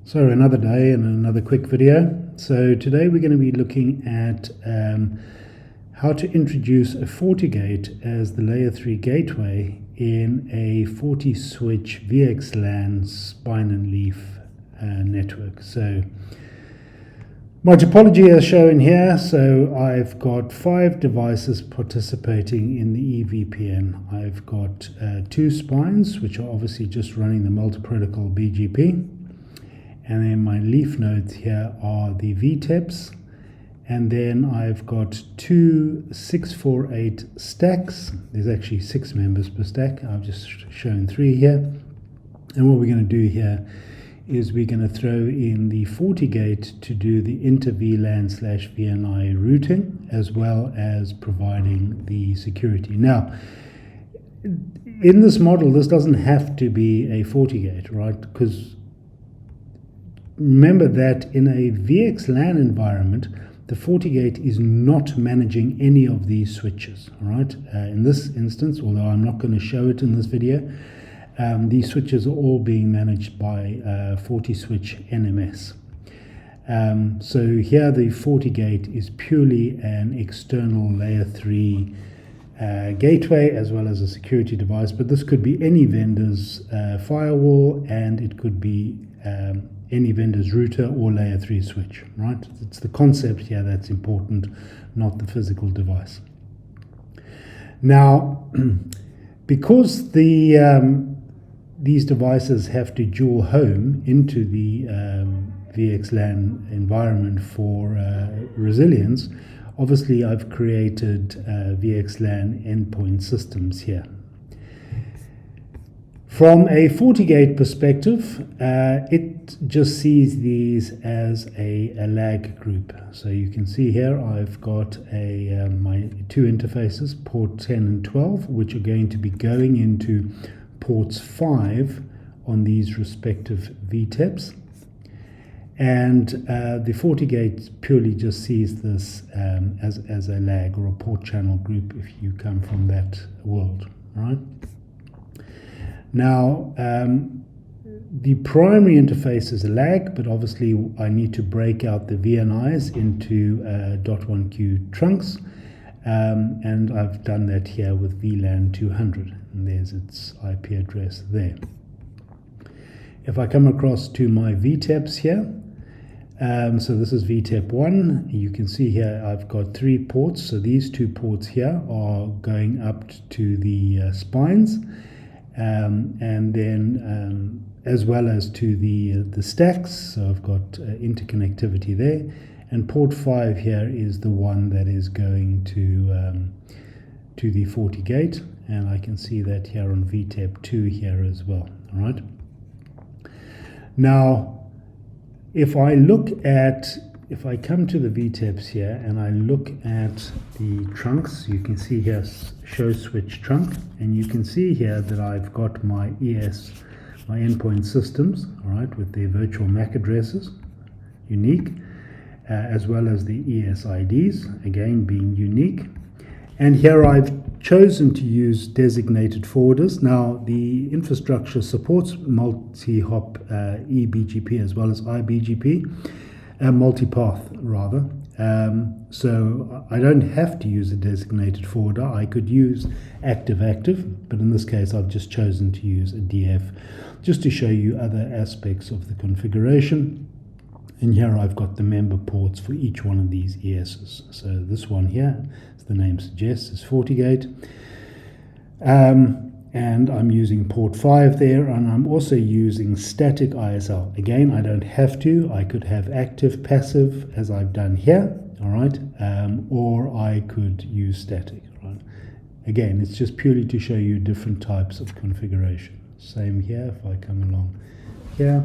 So another day and another quick video. So today we're going to be looking at how to introduce a FortiGate as the layer 3 gateway in a FortiSwitch VXLAN spine and leaf network. So my topology is shown here. So I've got 5 devices participating in the EVPN. I've got 2 spines, which are obviously just running the multi-protocol BGP. And then my leaf nodes here are the VTEPs. And then I've got 2 648 stacks. There's actually 6 members per stack. I've just shown 3 here. And what we're going to do here is we're going to throw in the FortiGate to do the inter-VLAN/VNI routing, as well as providing the security. Now, in this model, this doesn't have to be a FortiGate, right? Because remember that in a VXLAN environment, the FortiGate is not managing any of these switches, all right? In this instance, although I'm not going to show it in this video, these switches are all being managed by FortiSwitch NMS. So here the FortiGate is purely an external layer 3 gateway as well as a security device, but this could be any vendor's firewall, and it could be any vendor's router or layer 3 switch, right? It's the concept here that's important, not the physical device. Now, because these devices have to dual home into the VXLAN environment for resilience, obviously I've created VXLAN endpoint systems here. From a FortiGate perspective, it just sees these as a lag group. So you can see here I've got my 2 interfaces, port 10 and 12, which are going to be going into ports 5 on these respective VTEPs. And the FortiGate purely just sees this as a lag or a port channel group if you come from that world, right? Now, the primary interface is a lag, but obviously I need to break out the VNIs into .1Q trunks, and I've done that here with VLAN 200, and there's its IP address there. If I come across to my VTEPs here, so this is VTEP 1, you can see here I've got 3 ports, so these 2 ports here are going up to the spines, and then as well as to the stacks, so I've got interconnectivity there, and port 5 here is the one that is going to the FortiGate, and I can see that here on VTEP 2 here as well. All right. Now, if I come to the VTEPs here and I look at the trunks, you can see here show switch trunk, and you can see here that I've got my my endpoint systems, all right, with their virtual MAC addresses, unique, as well as the ESIDs, again being unique. And here I've chosen to use designated forwarders. Now, the infrastructure supports multi-hop eBGP as well as iBGP, multipath rather. So I don't have to use a designated forwarder. I could use active-active, but in this case I've just chosen to use a DF just to show you other aspects of the configuration. And here I've got the member ports for each one of these ESs. So this one here, as the name suggests, is FortiGate. And I'm using port 5 there, and I'm also using static ISL. Again, I don't have to. I could have active, passive, as I've done here, all right? Or I could use static, right? Again, it's just purely to show you different types of configuration. Same here, if I come along here.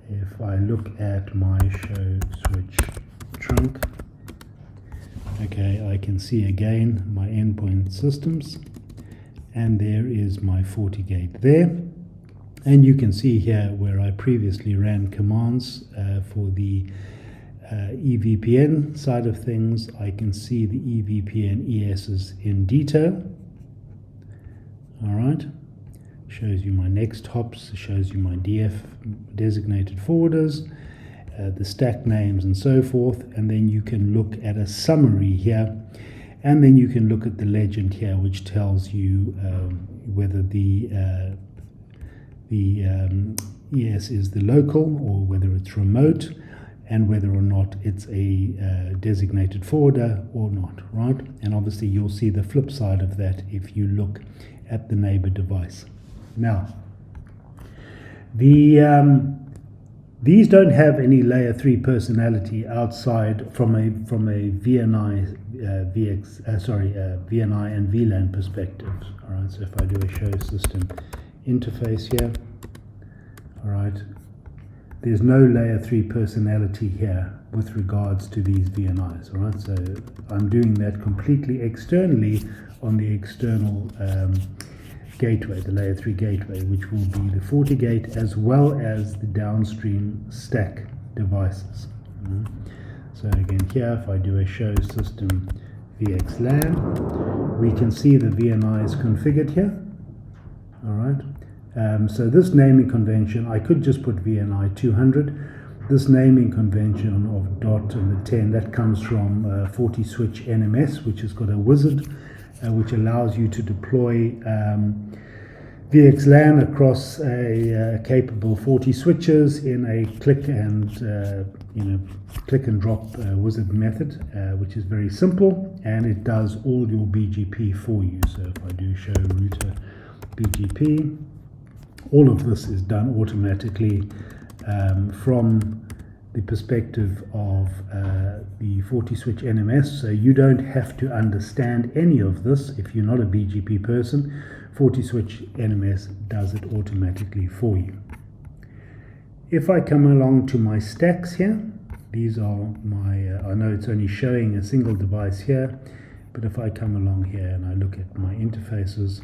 If I look at my show switch trunk, okay, I can see again my endpoint systems, and there is my FortiGate there. And you can see here where I previously ran commands for the EVPN side of things. I can see the EVPN ESs in detail. All right. shows you my next hops, shows you my DF designated forwarders, the stack names and so forth, and then you can look at a summary here, and then you can look at the legend here, which tells you whether the ES is the local or whether it's remote, and whether or not it's a designated forwarder or not, right? And obviously you'll see the flip side of that if you look at the neighbor device. Now, these don't have any layer 3 personality outside from a VNI VNI and VLAN perspective. All right, so if I do a show system interface here, all right, there's no layer 3 personality here with regards to these VNIs. All right, so I'm doing that completely externally on the external gateway, the layer 3 gateway, which will be the FortiGate as well as the downstream stack devices. So again here, if I do a show system VXLAN, we can see the VNI is configured here. All right. So this naming convention, I could just put VNI 200. This naming convention of dot and the 10, that comes from FortiSwitch NMS, which has got a wizard which allows you to deploy VXLAN across a capable 40 switches in a click and drop wizard method, which is very simple, and it does all your BGP for you. So if I do show router BGP, all of this is done automatically from the perspective of the FortiSwitch NMS, so you don't have to understand any of this if you're not a BGP person. FortiSwitch NMS does it automatically for you. If I come along to my stacks here, these are my, I know it's only showing a single device here, but if I come along here and I look at my interfaces,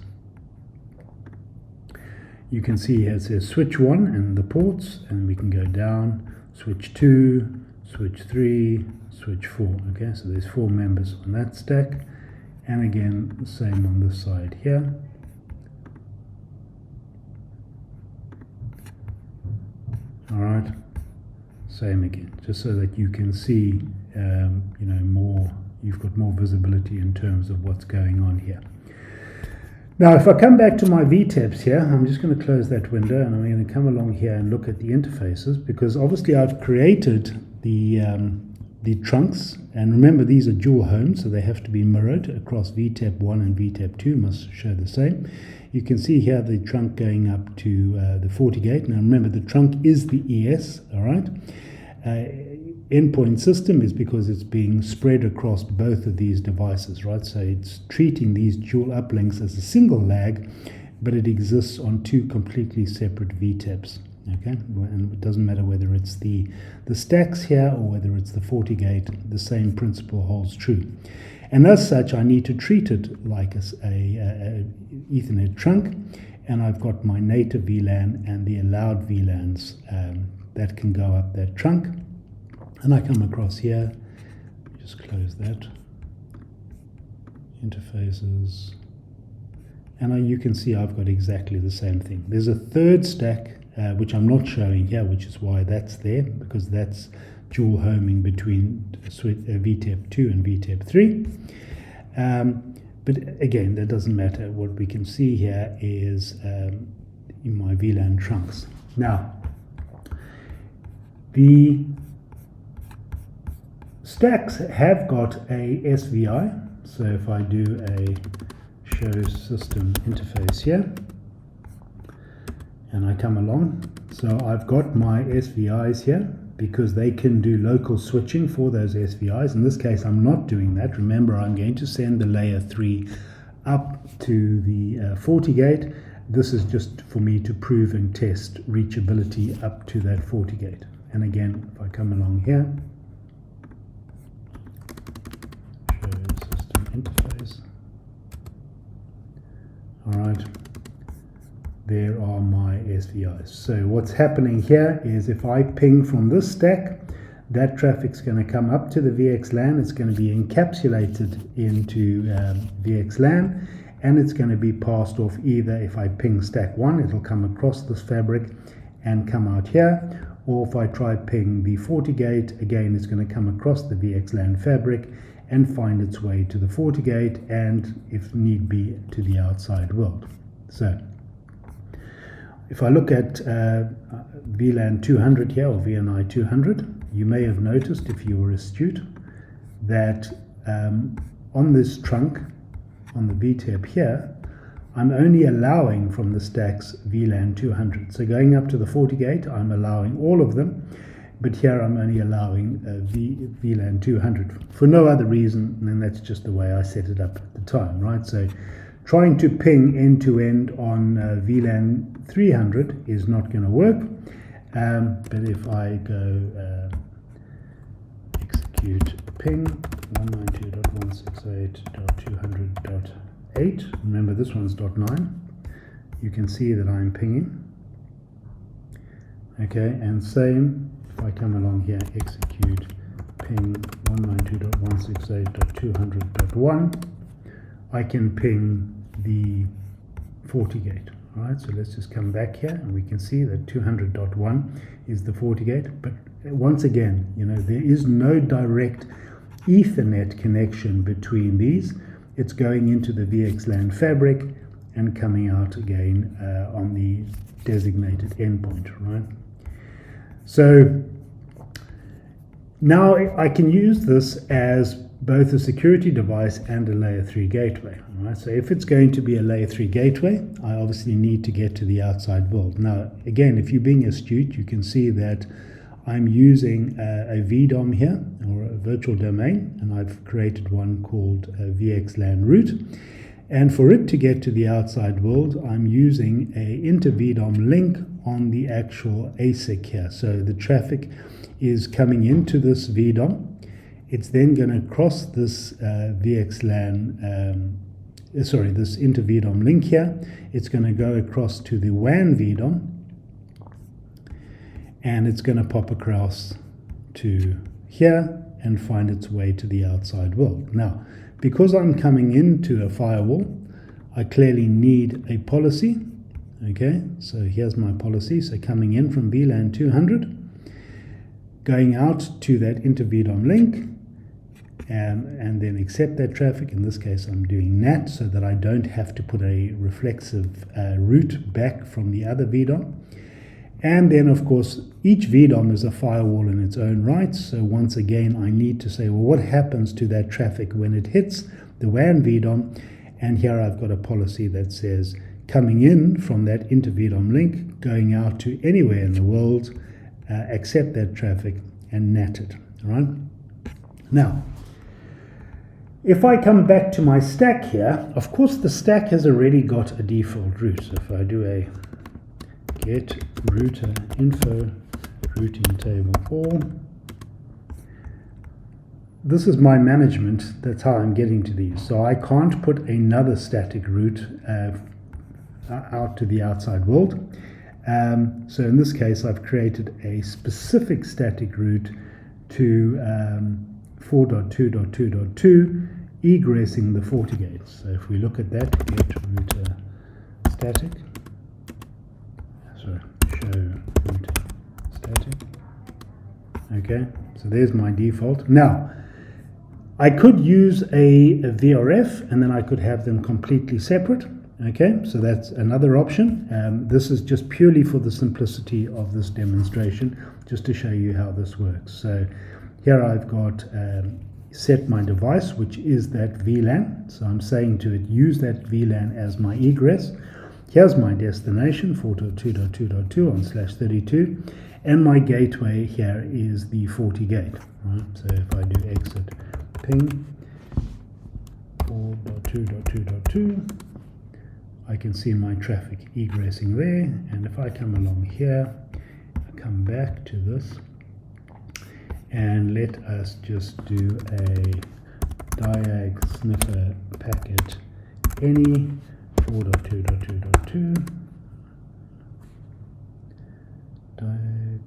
you can see here it says switch 1 and the ports, and we can go down, switch 2, switch 3, switch 4. Okay, so there's 4 members on that stack, and again same on this side here. All right, same again, just so that you can see more, you've got more visibility in terms of what's going on here. Now, if I come back to my VTEPs here, I'm just going to close that window, and I'm going to come along here and look at the interfaces, because obviously I've created the trunks, and remember these are dual homes, so they have to be mirrored across VTEP 1 and VTEP 2 must show the same. You can see here the trunk going up to the FortiGate. Now remember, the trunk is the ES, all right? Endpoint system is because it's being spread across both of these devices, right? So it's treating these dual uplinks as a single lag, but it exists on 2 completely separate VTEPs, okay? And it doesn't matter whether it's the stacks here or whether it's the FortiGate, the same principle holds true. And as such, I need to treat it like a Ethernet trunk, and I've got my native VLAN and the allowed VLANs that can go up that trunk. And I come across here, just close that, interfaces, and you can see I've got exactly the same thing. There's a third stack, which I'm not showing here, which is why that's there, because that's dual homing between VTEP 2 and VTEP 3. But again, that doesn't matter. What we can see here is in my VLAN trunks. Now, the stacks have got a SVI. So if I do a show system interface here, and I come along, so I've got my SVIs here, because they can do local switching for those SVIs. In this case, I'm not doing that. Remember, I'm going to send the layer 3 up to the FortiGate. This is just for me to prove and test reachability up to that FortiGate. And again, if I come along here, show system interface. All right. There are my SVIs. So what's happening here is if I ping from this stack, that traffic's going to come up to the VXLAN. It's going to be encapsulated into VXLAN, and it's going to be passed off either if I ping stack 1, it'll come across this fabric and come out here, or if I try ping the FortiGate, again it's going to come across the VXLAN fabric and find its way to the FortiGate and, if need be, to the outside world. So if I look at VLAN 200 here, or VNI 200, you may have noticed, if you were astute, that on this trunk, on the VTEP here, I'm only allowing from the stacks VLAN 200. So going up to the FortiGate, I'm allowing all of them, but here I'm only allowing VLAN 200 for no other reason, and that's just the way I set it up at the time, right? So trying to ping end-to-end on VLAN 300 is not going to work, but if I go execute ping 192.168.200.8, remember this one's .9, you can see that I'm pinging. Okay, and same, if I come along here, execute ping 192.168.200.1, I can ping the FortiGate. All right, so let's just come back here, and we can see that 200.1 is the FortiGate. But once again, you know, there is no direct Ethernet connection between these. It's going into the VXLAN fabric and coming out again on the designated endpoint, right? So now I can use this as both a security device and a layer 3 gateway. Right? So if it's going to be a layer 3 gateway, I obviously need to get to the outside world. Now, again, if you're being astute, you can see that I'm using a VDOM here, or a virtual domain, and I've created one called VXLAN root. And for it to get to the outside world, I'm using a inter-VDOM link on the actual ASIC here. So the traffic is coming into this VDOM. It's then going to cross this VXLAN, this inter-VDOM link here. It's going to go across to the WAN VDOM, and it's going to pop across to here and find its way to the outside world. Now, because I'm coming into a firewall, I clearly need a policy. Okay, so here's my policy. So coming in from VLAN 200, going out to that inter-VDOM link, and then accept that traffic. In this case, I'm doing NAT so that I don't have to put a reflexive route back from the other VDOM. And then, of course, each VDOM is a firewall in its own right. So once again, I need to say, well, what happens to that traffic when it hits the WAN VDOM? And here I've got a policy that says coming in from that inter-VDOM link, going out to anywhere in the world, accept that traffic and NAT it. All right? Now, if I come back to my stack here, of course, the stack has already got a default route. So if I do a get router info routing table all, this is my management. That's how I'm getting to these. So I can't put another static route out to the outside world. So in this case, I've created a specific static route to 4.2.2.2, egressing the FortiGate. So if we look at that, get router static, show router static. Okay, so there's my default. Now, I could use a VRF, and then I could have them completely separate. Okay, so that's another option. This is just purely for the simplicity of this demonstration, just to show you how this works. So here I've got set my device, which is that VLAN. So I'm saying to it, use that VLAN as my egress. Here's my destination, 4.2.2.2 on /32, and my gateway here is the FortiGate. Right? So if I do exit ping 4.2.2.2, I can see my traffic egressing there. And if I come along here, I come back to this, and let us just do a diag sniffer packet any 4.2.2.2 diag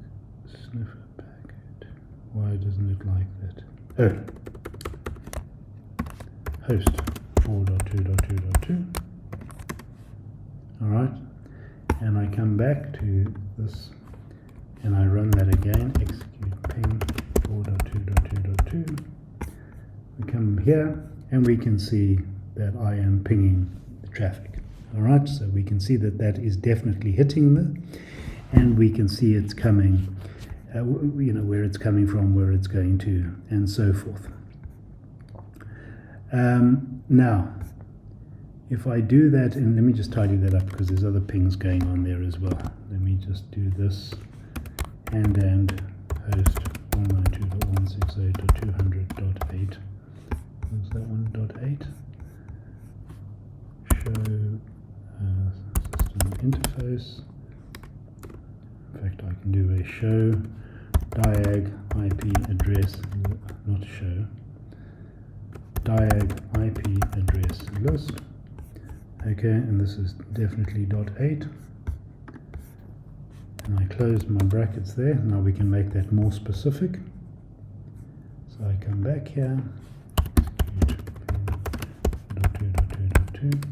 sniffer packet. Why doesn't it like that? Oh, host 4.2.2.2. all right, and I come back to this and I run that again, execute ping 4.2.2.2. We come here and we can see that I am pinging the traffic. All right, so we can see that that is definitely hitting the, and we can see it's coming, where it's coming from, where it's going to, and so forth. Now, if I do that, and let me just tidy that up because there's other pings going on there as well. Let me just do this, and host 192.168.200.8. What's that one? .8. Show system interface. In fact, I can do a show diag IP address, not show, diag IP address list. Okay, and this is definitely .8. And I close my brackets there. Now we can make that more specific. So I come back here, execute 2.2.2.2.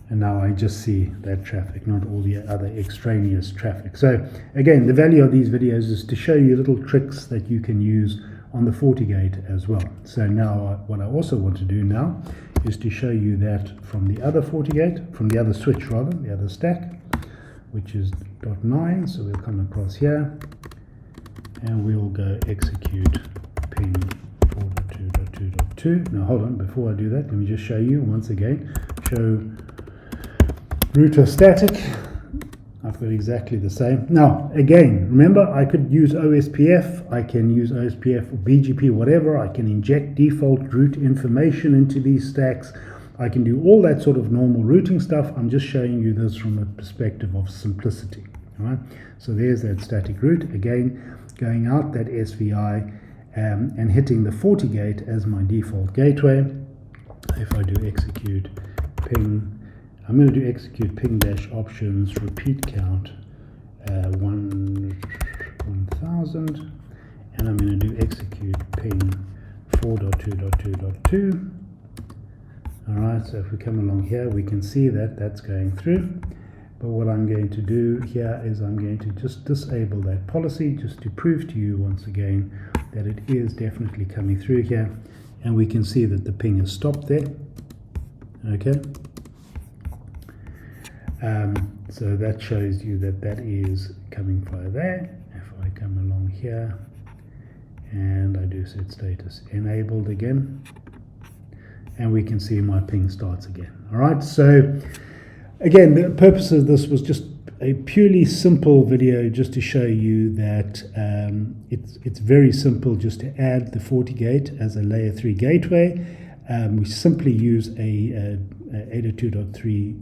And now I just see that traffic, not all the other extraneous traffic. So again, the value of these videos is to show you little tricks that you can use on the FortiGate as well. So now what I also want to do now is to show you that from the other FortiGate, from the other switch rather, the other stack, which is .9. So we'll come across here and we'll go execute ping 4.2.2.2. Now hold on, before I do that, let me just show you once again, show router static. I've got exactly the same. Now, again, remember, I could use OSPF, I can use OSPF or BGP, whatever. I can inject default route information into these stacks. I can do all that sort of normal routing stuff. I'm just showing you this from a perspective of simplicity. All right. So there's that static route. Again, going out that SVI and hitting the FortiGate as my default gateway. If I do execute ping, I'm going to do execute ping dash options repeat count 1000, and I'm going to do execute ping 4.2.2.2. all right, so if we come along here we can see that that's going through, but what I'm going to do here is I'm going to just disable that policy just to prove to you once again that it is definitely coming through here, and we can see that the ping is stopped there. Okay. So that shows you that that is coming via there. If I come along here and I do set status enabled again, and we can see my ping starts again. All right, so again, the purpose of this was just a purely simple video just to show you that it's very simple just to add the FortiGate as a layer 3 gateway. We simply use a 802.3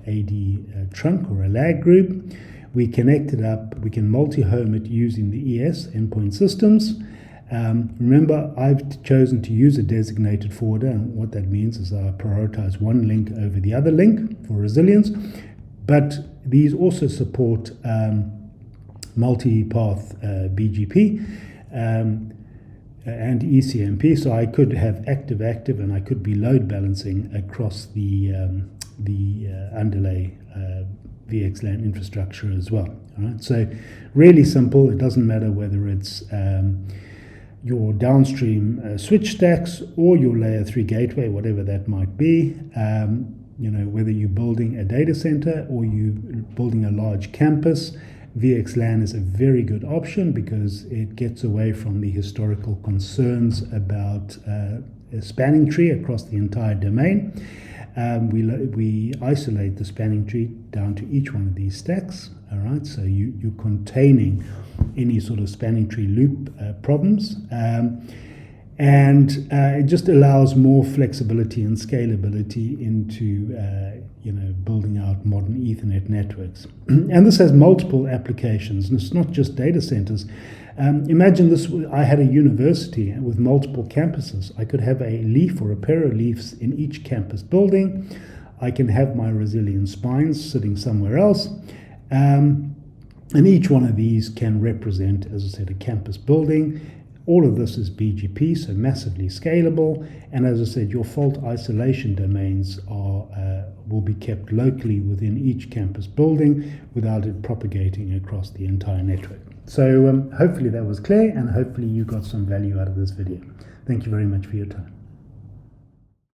AD trunk or a lag group. We connect it up, we can multi-home it using the ES endpoint systems. Remember, I've chosen to use a designated forwarder, and what that means is I prioritize one link over the other link for resilience, but these also support multi-path BGP and ECMP, so I could have active, and I could be load balancing across the underlay VXLAN infrastructure as well. All right, so really simple. It doesn't matter whether it's your downstream switch stacks or your layer 3 gateway, whatever that might be. Whether you're building a data center or you're building a large campus, VXLAN is a very good option because it gets away from the historical concerns about a spanning tree across the entire domain. We isolate the spanning tree down to each one of these stacks. All right, so you're containing any sort of spanning tree loop problems, and it just allows more flexibility and scalability into building out modern Ethernet networks. And this has multiple applications, and it's not just data centers. Imagine this, I had a university with multiple campuses. I could have a leaf or a pair of leaves in each campus building. I can have my resilient spines sitting somewhere else. And each one of these can represent, as I said, a campus building, All of this is BGP, so massively scalable. And as I said, your fault isolation domains will be kept locally within each campus building without it propagating across the entire network. So hopefully that was clear, and hopefully you got some value out of this video. Thank you very much for your time.